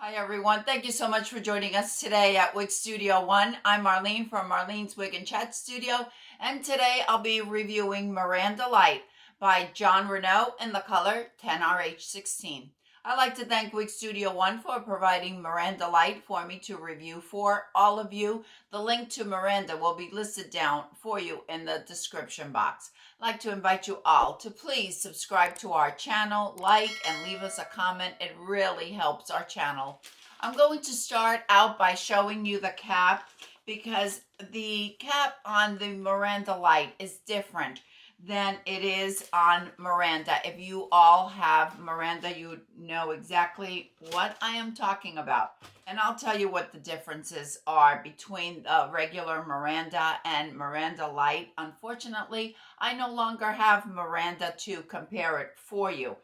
Hi everyone, thank you so much for joining us today at Wig Studio 1. I'm Marlene from Marlene's Wig and Chat Studio, and today I'll be reviewing Miranda Lite by Jon Renau in the color 10RH16. I'd like to thank Wig Studio 1 for providing Miranda Lite for me to review for all of you. The link to Miranda will be listed down for you in the description box. I'd like to invite you all to please subscribe to our channel, like, and leave us a comment. It really helps our channel. I'm going to start out by showing you the cap because the cap on the Miranda Lite is different than it is on Miranda. If you all have Miranda, you know exactly what I am talking about. And I'll tell you what the differences are between regular Miranda and Miranda Lite. Unfortunately, I no longer have Miranda to compare it for you.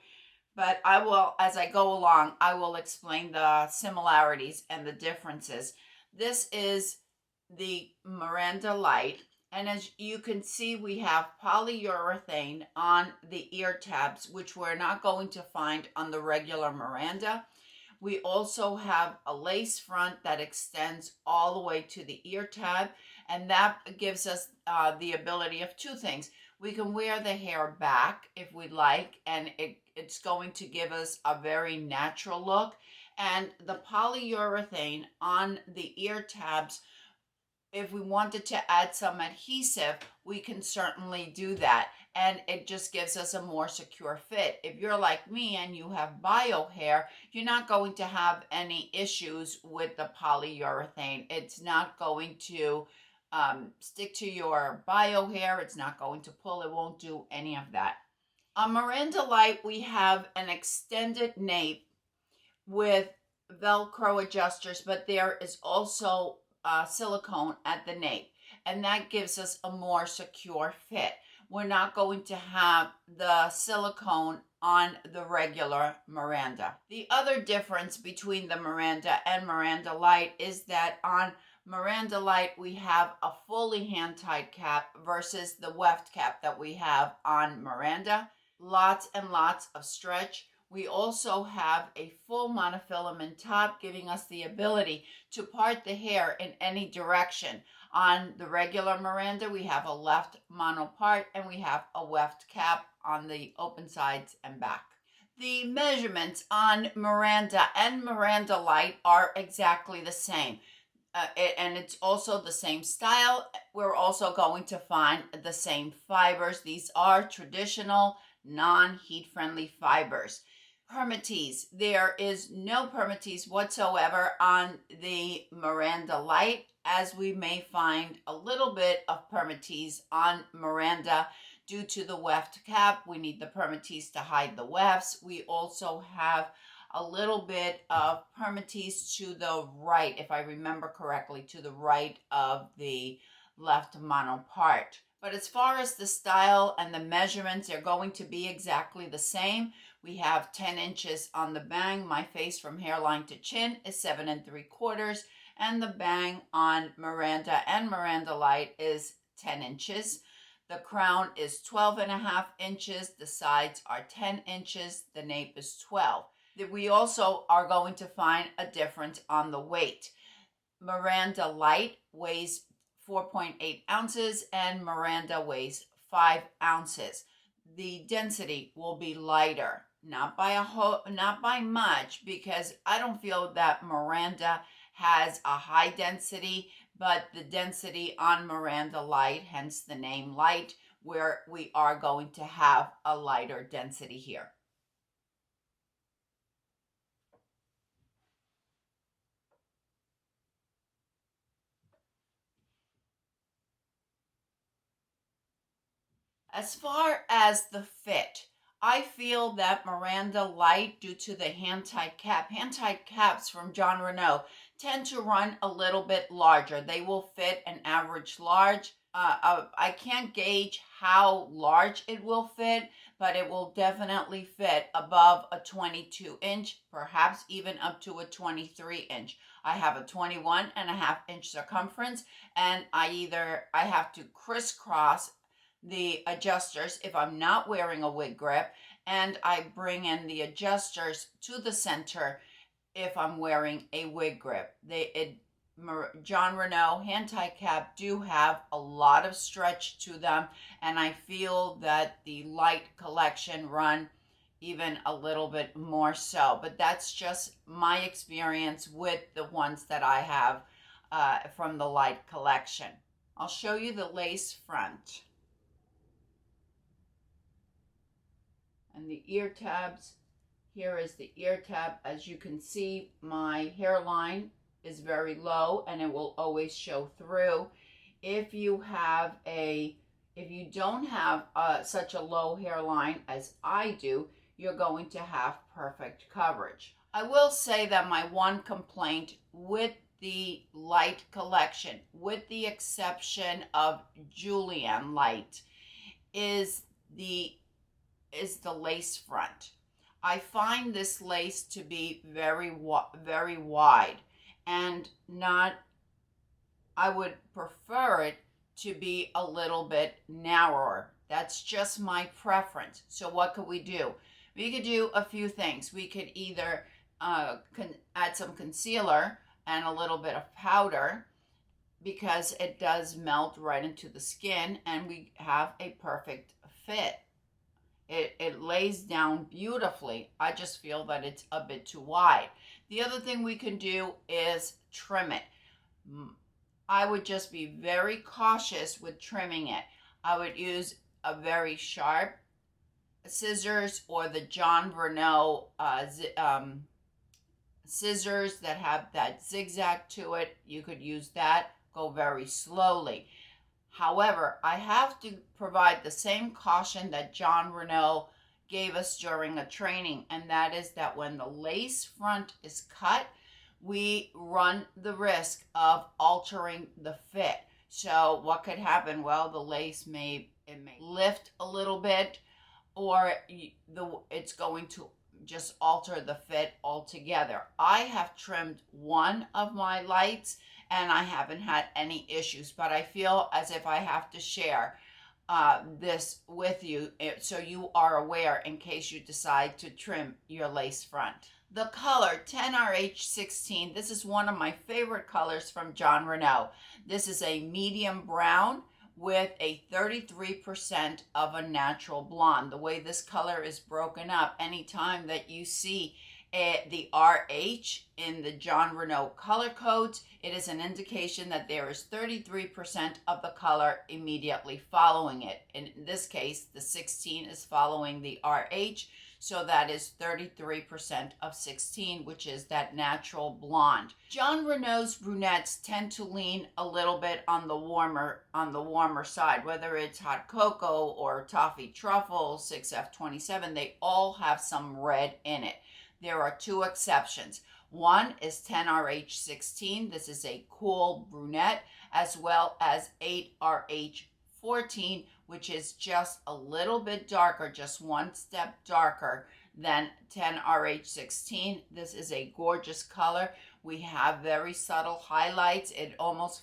But I will, as I go along, I will explain the similarities and the differences. This is the Miranda Lite. And as you can see, we have polyurethane on the ear tabs, which we're not going to find on the regular Miranda. We also have a lace front that extends all the way to the ear tab, and that gives us the ability of two things. We can wear the hair back if we'd like, and it's going to give us a very natural look. And the polyurethane on the ear tabs, if we wanted to add some adhesive, we can certainly do that. And it just gives us a more secure fit. If you're like me and you have bio hair, you're not going to have any issues with the polyurethane. It's not going to stick to your bio hair. It's not going to pull. It won't do any of that. On Miranda Lite, we have an extended nape with Velcro adjusters, but there is also silicone at the nape, and that gives us a more secure fit. We're not going to have the silicone on the regular Miranda. The other difference between the Miranda and Miranda Lite is that on Miranda Lite we have a fully hand-tied cap versus the weft cap that we have on Miranda. Lots and lots of stretch. We also have a full monofilament top, giving us the ability to part the hair in any direction. On the regular Miranda, we have a left mono part and we have a weft cap on the open sides and back. The measurements on Miranda and Miranda Lite are exactly the same. And it's also the same style. We're also going to find the same fibers. These are traditional, non-heat friendly fibers. Permatease. There is no permatease whatsoever on the Miranda Lite, as we may find a little bit of permatease on Miranda due to the weft cap. We need the permatease to hide the wefts. We also have a little bit of permatease to the right, if I remember correctly, to the right of the left mono part. But as far as the style and the measurements, they're going to be exactly the same. We have 10 inches on the bang. My face from hairline to chin is 7 3/4, and the bang on Miranda and Miranda Lite is 10 inches. The crown is 12.5 inches. The sides are 10 inches. The nape is 12. We also are going to find a difference on the weight. Miranda Lite weighs 4.8 ounces and Miranda weighs 5 ounces. The density will be lighter, not by much, because I don't feel that Miranda has a high density, but the density on Miranda Lite, hence the name Light, where we are going to have a lighter density here. As far as the fit, I feel that Miranda Lite, due to the hand-tied caps from Jon Renau tend to run a little bit larger. They will fit an average large. I can't gauge how large it will fit, but it will definitely fit above a 22-inch, perhaps even up to a 23-inch. I have a 21.5-inch circumference, and I have to crisscross the adjusters if I'm not wearing a wig grip, and I bring in the adjusters to the center if I'm wearing a wig grip. Jon Renau hand tie cap do have a lot of stretch to them, and I feel that the Lite collection run even a little bit more so. But that's just my experience with the ones that I have from the Lite collection. I'll show you the lace front and the ear tabs. Here is the ear tab. As you can see, my hairline is very low and it will always show through. If you don't have such a low hairline as I do, you're going to have perfect coverage. I will say that my one complaint with the Lite collection, with the exception of Julienne Lite, is the lace front. I find this lace to be very wide, and I would prefer it to be a little bit narrower. That's just my preference. So what could we do? We could do a few things. We could either add some concealer and a little bit of powder, because it does melt right into the skin, and we have a perfect fit. It lays down beautifully. I just feel that it's a bit too wide. The other thing we can do is trim it. I would just be very cautious with trimming it. I would use a very sharp scissors, or the Jon Renau scissors that have that zigzag to it. You could use that. Go very slowly. However, I have to provide the same caution that Jon Renau gave us during a training, and that is that when the lace front is cut, we run the risk of altering the fit. So what could happen? Well, the lace may lift a little bit, or it's going to just alter the fit altogether. I have trimmed one of my lights and I haven't had any issues, but I feel as if I have to share this with you so you are aware in case you decide to trim your lace front. The color 10RH16, this is one of my favorite colors from Jon Renau. This is a medium brown with a 33% of a natural blonde. The way this color is broken up, anytime that you see the RH in the Jon Renau color codes, it is an indication that there is 33% of the color immediately following it. In this case, the 16 is following the RH, so that is 33% of 16, which is that natural blonde. Jon Renau's brunettes tend to lean a little bit on the warmer side, whether it's hot cocoa or toffee truffle, 6F27, they all have some red in it. There are two exceptions. One is 10RH16. This is a cool brunette, as well as 8RH14, which is just a little bit darker, just one step darker than 10RH16. This is a gorgeous color. We have very subtle highlights. It almost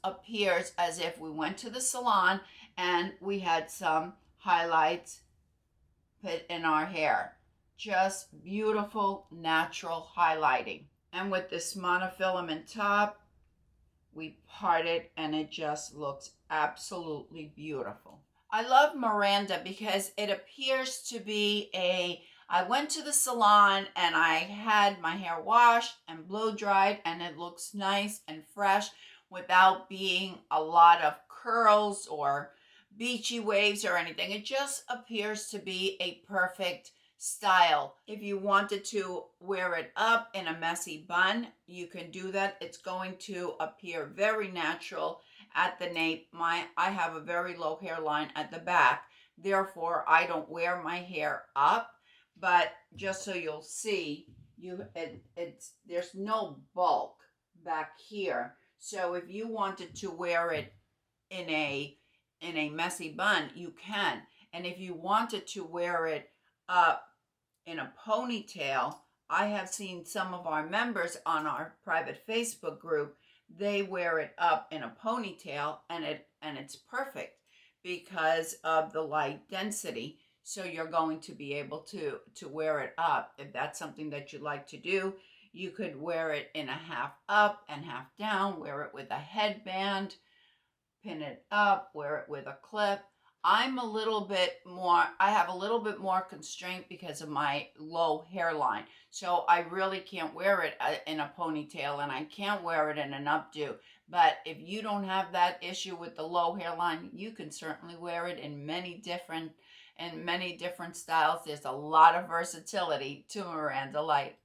appears as if we went to the salon and we had some highlights put in our hair. Just beautiful natural highlighting. And with this monofilament top, we part it and it just looks absolutely beautiful. I love Miranda because it appears to be I went to the salon and I had my hair washed and blow dried, and it looks nice and fresh without being a lot of curls or beachy waves or anything. It just appears to be a perfect style. If you wanted to wear it up in a messy bun, you can do that. It's going to appear very natural at the nape. I have a very low hairline at the back, therefore I don't wear my hair up, but just so you'll see, there's no bulk back here. So if you wanted to wear it in a messy bun, you can. And if you wanted to wear it up in a ponytail, I have seen some of our members on our private Facebook group, they wear it up in a ponytail, and it's perfect because of the light density. So you're going to be able to wear it up. If that's something that you like to do, you could wear it in a half up and half down, wear it with a headband, pin it up, wear it with a clip. I have a little bit more constraint because of my low hairline. So I really can't wear it in a ponytail, and I can't wear it in an updo. But if you don't have that issue with the low hairline, you can certainly wear it in many different styles. There's a lot of versatility to Miranda Lite.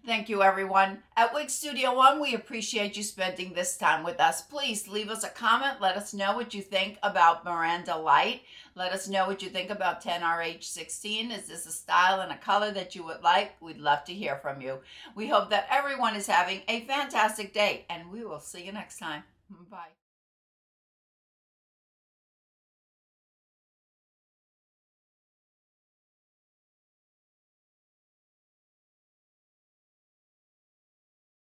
Thank you, everyone. At Wig Studio One, we appreciate you spending this time with us. Please leave us a comment. Let us know what you think about Miranda Lite. Let us know what you think about 10RH16. Is this a style and a color that you would like? We'd love to hear from you. We hope that everyone is having a fantastic day, and we will see you next time. Bye.